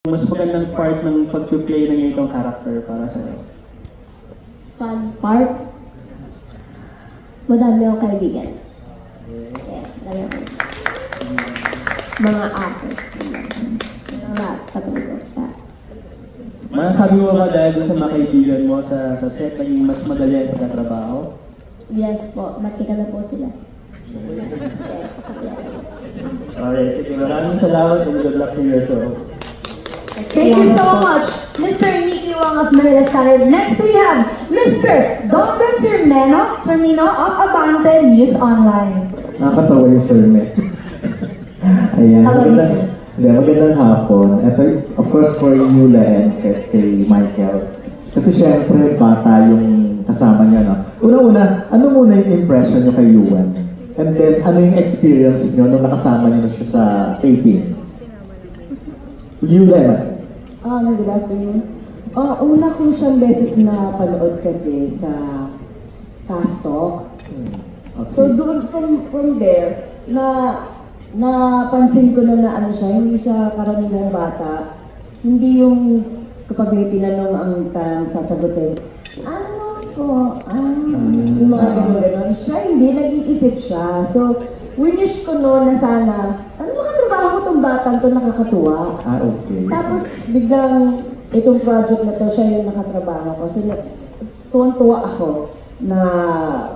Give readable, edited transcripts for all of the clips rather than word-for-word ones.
Mas magandang part ng pag-play ng itong character para sa'yo? Fun part? Madami akong kaibigan. Yeah, madami akong mga actors. Masasabi mo ba dahil sa mga kaibigan mo sa set naging mas madali ang pagkatrabaho? Yes po, matika na po sila. Okay, sige, maraming salamat and good luck to your show. Thank you so much, Mr. Nicky Wong of Manila Standard. Next we have Mr. Dondon Sermino of Abante News Online. Nakakatawa yung Serme. Ayan. Magandang hapon. Ito, of course, for Yula and kay Michael. Kasi syempre, bata yung kasama niya, no? Una-una, ano muna yung impression niyo kay Yuan? And then, ano yung experience niyo nung nakasama niyo na siya sa taping? Yula. Good afternoon. Una ko siyang beses na panood kasi sa Fast Talk. Okay. So doon from there, napansin ko na ano siya, hindi siya karaniwang bata. Hindi yung kapag may tinanong ang sasagutin, ano po, yung mga gano'n. Siya hindi, nag-iisip siya. So, winish ko noon na sana makatrabaho itong batang to, nakakatuwa. Okay. Tapos, biglang itong project na to, siya yung nakatrabaho ko. So, tuwan-tuwa ako na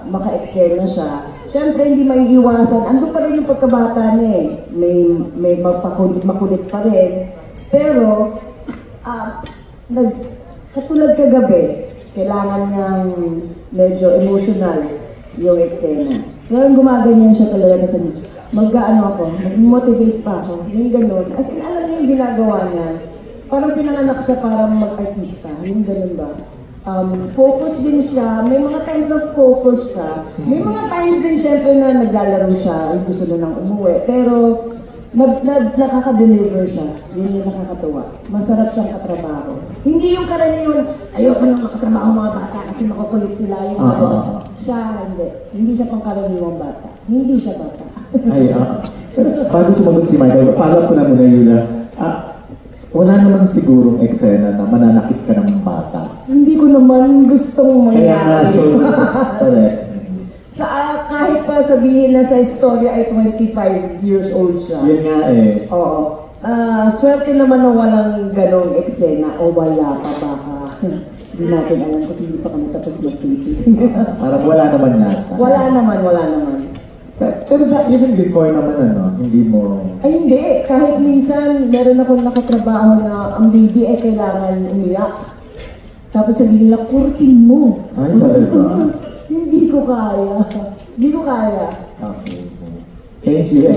maka-eksena siya. Siyempre, hindi maiiwasan. Ando pa rin yung pagkabata niya eh. May makulit pa rin. Pero, katulad kagabi, kailangan niyang medyo emotional yung eksena. Pero gumaganyan siya talaga kasi mag-motivate pa ako. Yung gano'n. As in, alam niya yung ginagawa niya. Parang pinanganak siya para mag-artista. Yung gano'n ba? Focus din siya. May mga times na focus siya. May mga times din syempre na naglalaro siya. Gusto na nang umuwi. Pero nakaka-deliver siya. Yun yung nakakatuwa. Masarap siyang katrabaho. Hindi yung karaniwan, ayoko nang makatrabaho mga bata kasi makukulit sila. Yung siya, hindi. Hindi siya pang karaniwang bata. Hindi siya bata. Ay, bago sumagot si Michael, follow ko na muna Yula. Wala naman sigurong eksena na mananakit ka ng bata. Hindi ko naman gustong mangyari. Correct. Kahit pa sabihin na sa istorya ay 25 years old siya. Yun nga eh. Oo. Swerte naman na walang ganong eksena o wala pa baka. Hindi natin alam kasi hindi pa kami tapos mag-taping. Parang wala naman yata. Wala naman. Pero even before naman hindi mo... Ay hindi. Kahit minsan meron akong nakatrabaho na ang baby ay kailangan umiyak. Tapos sabihin nila, kurtin mo. Ay, talaga? Hindi ko kaya. Okay. Thank you.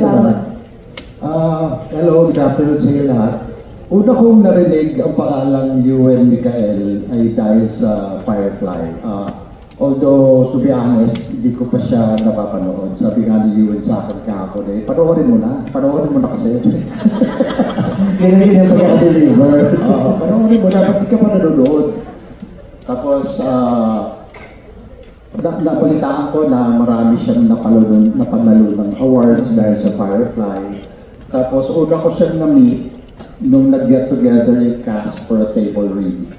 Hello, good afternoon sa inyo lahat. Una kong narinig ang pangalang Yuen Michael ay dahil sa Firefly. Although, to be honest, hindi ko pa siya napapanood. Sabi nga ni Yuen sa akin kahapon eh, panoorin mo na kasi. Ganyan yung pagkaka-deliver. Panoorin mo na, ba't di ka pa nanonood? Tapos, nabalitaan ko na marami siyang napanalo ng awards dahil sa Firefly. Tapos, una ko siyang na-meet nung nag-get together yung cast for a table read.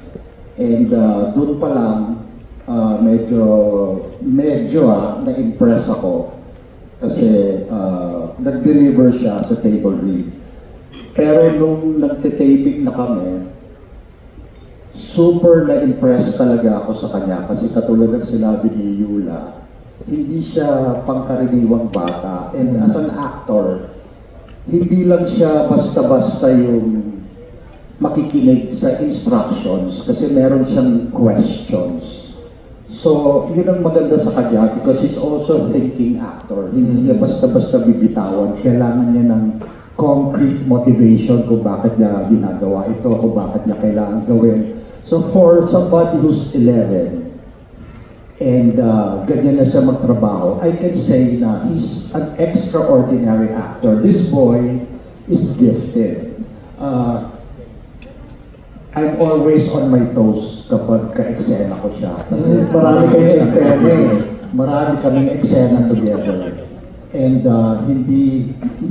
And doon pa lang, medyo na-impress ako kasi nag-deliver siya sa table read. Pero nung nagtitaping na kami, super na-impress talaga ako sa kanya kasi katulad ng sinabi ni Yula, hindi siya pangkaraniwang bata. And as an actor, hindi lang siya basta-basta yung makikinig sa instructions kasi meron siyang questions. So, yun ang maganda sa kanya because he's also a thinking actor. Hindi niya basta-basta bibitawan. Kailangan niya ng concrete motivation kung bakit niya ginagawa ito, kung bakit niya kailangan gawin. So, for somebody who's 11 and ganyan na siya magtrabaho, I can say na he's an extraordinary actor. This boy is gifted. I'm always on my toes kapag ka-eksena ko siya. Kasi Marami kayong eksena eh. Marami kaming eksena together. And hindi